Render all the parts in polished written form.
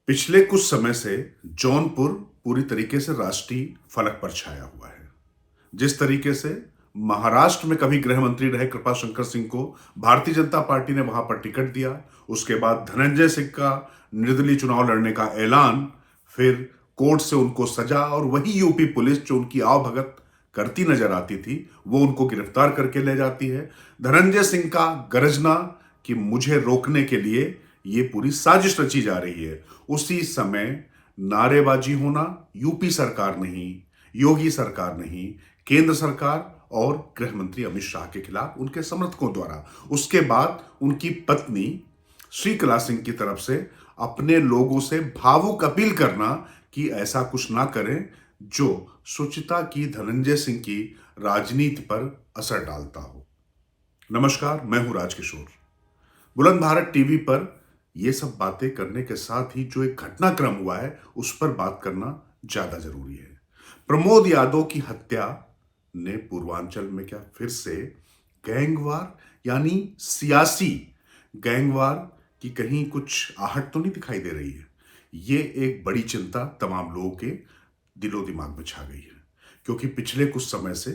पिछले कुछ समय से जौनपुर पूरी तरीके से राष्ट्रीय फलक पर छाया हुआ है। जिस तरीके से महाराष्ट्र में कभी गृह मंत्री रहे कृपाशंकर सिंह को भारतीय जनता पार्टी ने वहां पर टिकट दिया, उसके बाद धनंजय सिंह का निर्दलीय चुनाव लड़ने का ऐलान, फिर कोर्ट से उनको सजा और वही यूपी पुलिस जो उनकी आवभगत करती नजर आती थी वो उनको गिरफ्तार करके ले जाती है। धनंजय सिंह का गरजना कि मुझे रोकने के लिए ये पूरी साजिश रची जा रही है, उसी समय नारेबाजी होना, यूपी सरकार नहीं, योगी सरकार नहीं, केंद्र सरकार और गृह मंत्री अमित शाह के खिलाफ उनके समर्थकों द्वारा, उसके बाद उनकी पत्नी श्रीकला सिंह की तरफ से अपने लोगों से भावुक अपील करना कि ऐसा कुछ ना करें जो सुचिता की, धनंजय सिंह की राजनीति पर असर डालता हो। नमस्कार, मैं हूं राजकिशोर। बुलंद भारत टीवी पर यह सब बातें करने के साथ ही जो एक घटनाक्रम हुआ है उस पर बात करना ज्यादा जरूरी है। प्रमोद यादव की हत्या ने पूर्वांचल में क्या फिर से गैंगवार यानी सियासी गैंगवार की कहीं कुछ आहट तो नहीं दिखाई दे रही है? ये एक बड़ी चिंता तमाम लोगों के दिलो दिमाग में छा गई है, क्योंकि पिछले कुछ समय से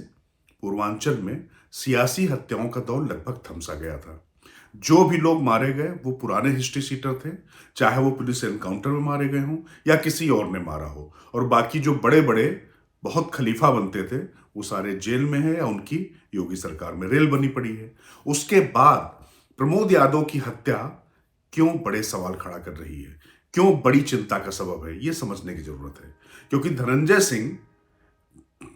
पूर्वांचल में सियासी हत्याओं का दौर लगभग थमसा गया था। जो भी लोग मारे गए वो पुराने हिस्ट्री सीटर थे, चाहे वो पुलिस एनकाउंटर में मारे गए हों या किसी और ने मारा हो, और बाकी जो बड़े बड़े बहुत खलीफा बनते थे वो सारे जेल में है या उनकी योगी सरकार में रेल बनी पड़ी है। उसके बाद प्रमोद यादव की हत्या क्यों बड़े सवाल खड़ा कर रही है, क्यों बड़ी चिंता का सबब है, ये समझने की जरूरत है। क्योंकि धनंजय सिंह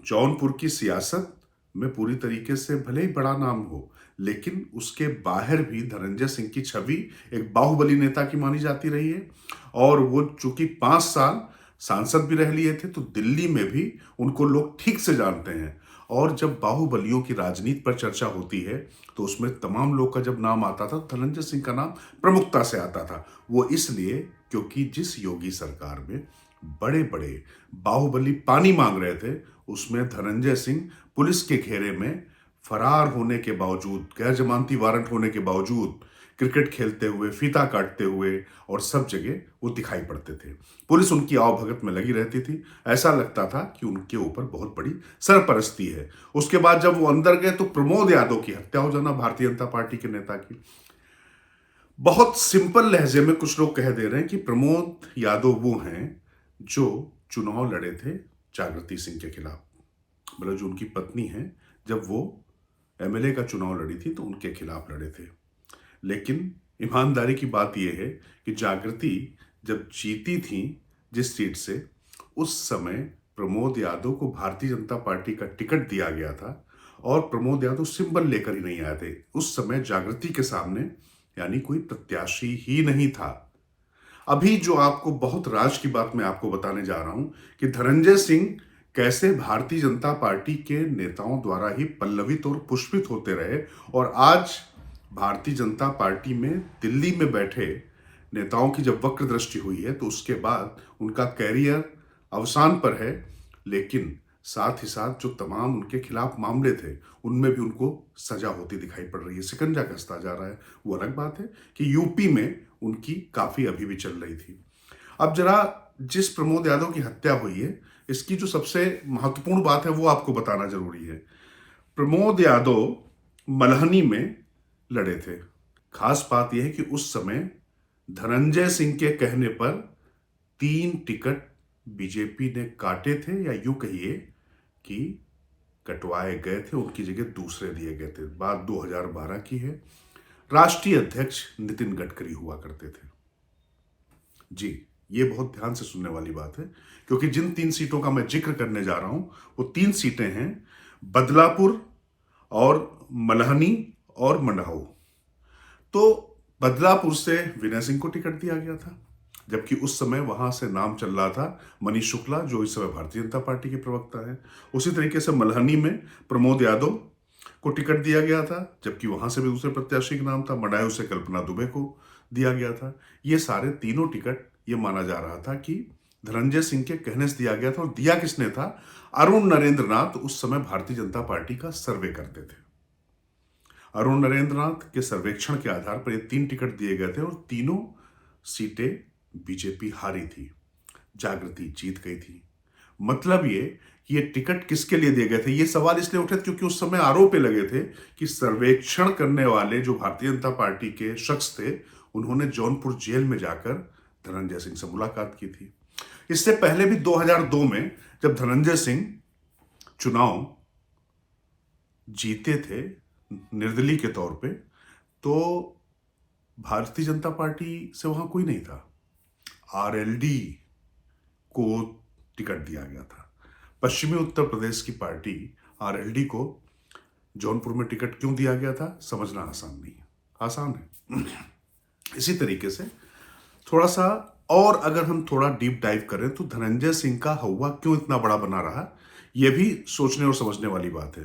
जौनपुर की सियासत में पूरी तरीके से भले ही बड़ा नाम हो, लेकिन उसके बाहर भी धनंजय सिंह की छवि एक बाहुबली नेता की मानी जाती रही है। और वो चूंकि 5 साल सांसद भी रह लिए थे तो दिल्ली में भी उनको लोग ठीक से जानते हैं। और जब बाहुबलियों की राजनीति पर चर्चा होती है तो उसमें तमाम लोग का जब नाम आता था, धनंजय सिंह का नाम प्रमुखता से आता था। वो इसलिए क्योंकि जिस योगी सरकार में बड़े बड़े बाहुबली पानी मांग रहे थे, उसमें धनंजय सिंह पुलिस के घेरे में फरार होने के बावजूद, गैर जमानती वारंट होने के बावजूद, क्रिकेट खेलते हुए, फीता काटते हुए और सब जगह वो दिखाई पड़ते थे। पुलिस उनकी आवभगत में लगी रहती थी, ऐसा लगता था कि उनके ऊपर बहुत बड़ी सरपरस्ती है। उसके बाद जब वो अंदर गए तो प्रमोद यादव की हत्या हो जाना, भारतीय जनता पार्टी के नेता की। बहुत सिंपल लहजे में कुछ लोग कह दे रहे हैं कि प्रमोद यादव वो हैं जो चुनाव लड़े थे जागृति सिंह के खिलाफ, मतलब जो उनकी पत्नी है, जब वो एमएलए का चुनाव लड़ी थी तो उनके खिलाफ लड़े थे। लेकिन ईमानदारी की बात यह है कि जागृति जब जीती थी जिस सीट से, उस समय प्रमोद यादव को भारतीय जनता पार्टी का टिकट दिया गया था और प्रमोद यादव सिंबल लेकर ही नहीं आए थे। उस समय जागृति के सामने यानी कोई प्रत्याशी ही नहीं था। अभी जो आपको बहुत राज की बात मैं आपको बताने जा रहा हूं कि धनंजय सिंह कैसे भारतीय जनता पार्टी के नेताओं द्वारा ही पल्लवित और पुष्पित होते रहे, और आज भारतीय जनता पार्टी में दिल्ली में बैठे नेताओं की जब वक्र दृष्टि हुई है तो उसके बाद उनका कैरियर अवसान पर है। लेकिन साथ ही साथ जो तमाम उनके खिलाफ मामले थे उनमें भी उनको सजा होती दिखाई पड़ रही है, शिकंजा कसता जा रहा है। वो अलग बात है कि यूपी में उनकी काफी अभी भी चल रही थी। अब जरा जिस प्रमोद यादव की हत्या हुई है, इसकी जो सबसे महत्वपूर्ण बात है वो आपको बताना जरूरी है। प्रमोद यादव मल्हनी में लड़े थे। खास बात यह है कि उस समय धनंजय सिंह के कहने पर 3 टिकट बीजेपी ने काटे थे, या यूं कहिए कि कटवाए गए थे, उनकी जगह दूसरे दिए गए थे। बात 2012 की है। राष्ट्रीय अध्यक्ष नितिन गडकरी हुआ करते थे। जी, ये बहुत ध्यान से सुनने वाली बात है, क्योंकि जिन 3 सीटों का मैं जिक्र करने जा रहा हूं वो 3 सीटें हैं बदलापुर और मल्हनी और मनाऊ। तो बदलापुर से विनय सिंह को टिकट दिया गया था, जबकि उस समय वहां से नाम चल रहा था मनीष शुक्ला, जो इस समय भारतीय जनता पार्टी के प्रवक्ता है। उसी तरीके से मल्हनी में प्रमोद यादव को टिकट दिया गया था, जबकि वहां से भी दूसरे प्रत्याशी का नाम था, मनायू से कल्पना दुबे को दिया गया था। ये सारे तीनों टिकट ये माना जा रहा था कि धनंजय सिंह के कहने से दिया गया था। और दिया किसने था? अरुण नरेंद्र नाथ उस समय भारतीय जनता पार्टी का सर्वे करते थे। अरुण नरेंद्र नाथ के सर्वेक्षण के आधार पर ये 3 टिकट दिए गए थे और तीनों सीटें बीजेपी हारी थी, जागृति जीत गई थी। मतलब ये टिकट किसके लिए दिए गए थे? ये सवाल इसलिए उठे क्योंकि उस समय आरोप ये लगे थे कि सर्वेक्षण करने वाले जो भारतीय जनता पार्टी के शख्स थे, उन्होंने जौनपुर जेल में जाकर धनंजय सिंह से मुलाकात की थी। इससे पहले भी 2002 में जब धनंजय सिंह चुनाव जीते थे निर्दलीय के तौर पे, तो भारतीय जनता पार्टी से वहां कोई नहीं था, आरएलडी को टिकट दिया गया था। पश्चिमी उत्तर प्रदेश की पार्टी आरएलडी को जौनपुर में टिकट क्यों दिया गया था, समझना आसान नहीं है, आसान है। इसी तरीके से थोड़ा सा और अगर हम थोड़ा डीप डाइव करें तो धनंजय सिंह का हौवा क्यों इतना बड़ा बना रहा, यह भी सोचने और समझने वाली बात है।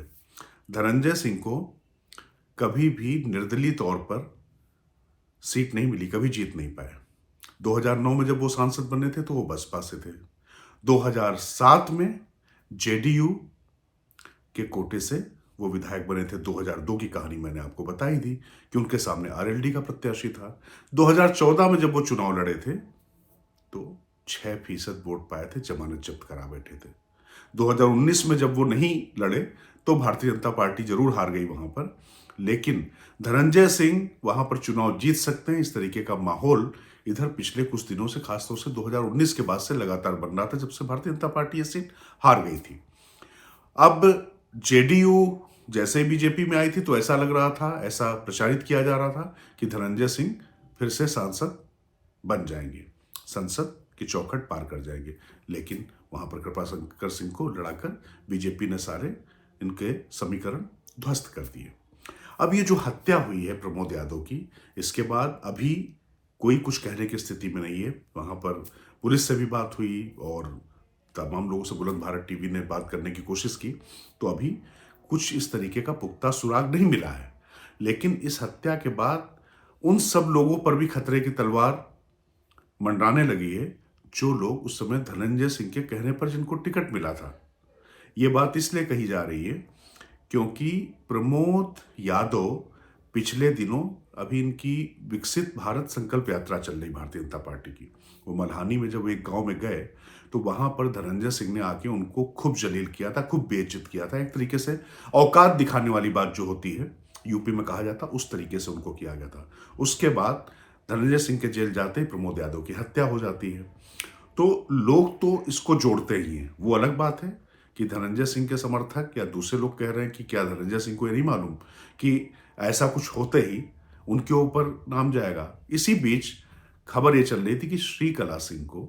धनंजय सिंह को कभी भी निर्दलीय तौर पर सीट नहीं मिली, कभी जीत नहीं पाए। 2009 में जब वो सांसद बने थे तो वो बसपा से थे। 2007 में जेडीयू के कोटे से वो विधायक बने थे। 2002 की कहानी मैंने आपको बताई थी कि उनके सामने आरएलडी का प्रत्याशी था। 2014 में जब वो चुनाव लड़े थे तो 6% वोट पाए थे, जमानत जब्त करा बैठे थे। 2019 में जब वो नहीं लड़े तो भारतीय जनता पार्टी जरूर हार गई वहां पर, लेकिन धनंजय सिंह वहां पर चुनाव जीत सकते हैं, इस तरीके का माहौल इधर पिछले कुछ दिनों से, खासतौर से 2019 के बाद से लगातार बन रहा था, जब से भारतीय जनता पार्टी ये सीट हार गई थी। अब जेडीयू जैसे बीजेपी में आई थी तो ऐसा लग रहा था, ऐसा प्रचारित किया जा रहा था कि धनंजय सिंह फिर से सांसद बन जाएंगे, संसद की चौखट पार कर जाएंगे, लेकिन वहां पर कृपाशंकर सिंह को लड़ाकर बीजेपी ने सारे इनके समीकरण ध्वस्त कर दिए। अब ये जो हत्या हुई है प्रमोद यादव की, इसके बाद अभी कोई कुछ कहने की स्थिति में नहीं है। वहां पर पुलिस से भी बात हुई और तमाम लोगों से बुलंद भारत टीवी ने बात करने की कोशिश की, तो अभी कुछ इस तरीके का पुख्ता सुराग नहीं मिला है। लेकिन इस हत्या के बाद उन सब लोगों पर भी खतरे की तलवार मंडराने लगी है जो लोग उस समय धनंजय सिंह के कहने पर जिनको टिकट मिला था। ये बात इसलिए कही जा रही है क्योंकि प्रमोद यादव पिछले दिनों अभी इनकी विकसित भारत संकल्प यात्रा चल रही भारतीय जनता पार्टी की, वो मल्हानी में जब एक गांव में गए तो वहां पर धनंजय सिंह ने आके उनको खूब जलील किया था, खूब बेइज्जत किया था। एक तरीके से औकात दिखाने वाली बात जो होती है यूपी में कहा जाता, उस तरीके से उनको किया गया था। उसके बाद धनंजय सिंह के जेल जाते ही प्रमोद यादव की हत्या हो जाती है। तो लोग तो इसको जोड़ते ही हैं। वो अलग बात है कि धनंजय सिंह के समर्थक या दूसरे लोग कह रहे हैं कि क्या धनंजय सिंह को ये नहीं मालूम कि ऐसा कुछ होते ही उनके ऊपर नाम जाएगा। इसी बीच खबर ये चल रही थी कि श्रीकला सिंह को,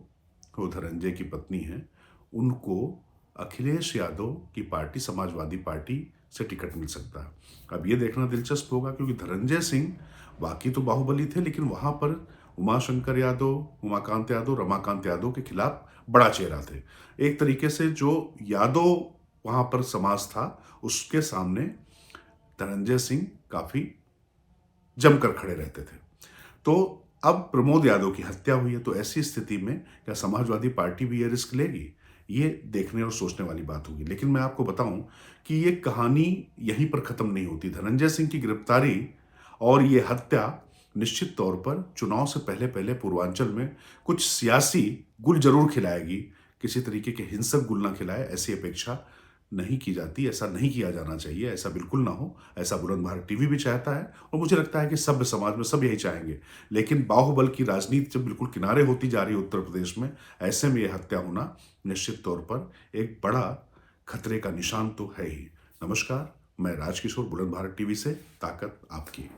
वो धनंजय की पत्नी है, उनको अखिलेश यादव की पार्टी समाजवादी पार्टी से टिकट मिल सकता है। अब ये देखना दिलचस्प होगा क्योंकि धनंजय सिंह बाकी तो बाहुबली थे, लेकिन वहां पर उमाशंकर यादव, उमाकांत यादव, रमाकांत यादव के खिलाफ बड़ा चेहरा थे। एक तरीके से जो यादव वहां पर समाज था उसके सामने धनंजय सिंह काफी जमकर खड़े रहते थे। तो अब प्रमोद यादव की हत्या हुई है, तो ऐसी स्थिति में क्या समाजवादी पार्टी भी ये रिस्क लेगी? ये देखने और सोचने वाली बात होगी। लेकिन मैं आपको बताऊं कि ये कहानी यहीं पर खत्म नहीं होती। धनंजय सिंह की गिरफ्तारी और ये हत्या निश्चित तौर पर चुनाव से पहले पहले पूर्वांचल में कुछ सियासी गुल जरूर खिलाएगी। किसी तरीके के हिंसक गुल ना खिलाए, ऐसी अपेक्षा नहीं की जाती, ऐसा नहीं किया जाना चाहिए, ऐसा बिल्कुल ना हो। ऐसा बुलंद भारत टीवी भी चाहता है और मुझे लगता है कि सभ्य समाज में सब यही चाहेंगे। लेकिन बाहुबल की राजनीति जब बिल्कुल किनारे होती जा रही है उत्तर प्रदेश में, ऐसे में यह हत्या होना निश्चित तौर पर एक बड़ा खतरे का निशान तो है ही। नमस्कार, मैं राजकिशोर, बुलंद भारत टीवी से, ताकत आपकी।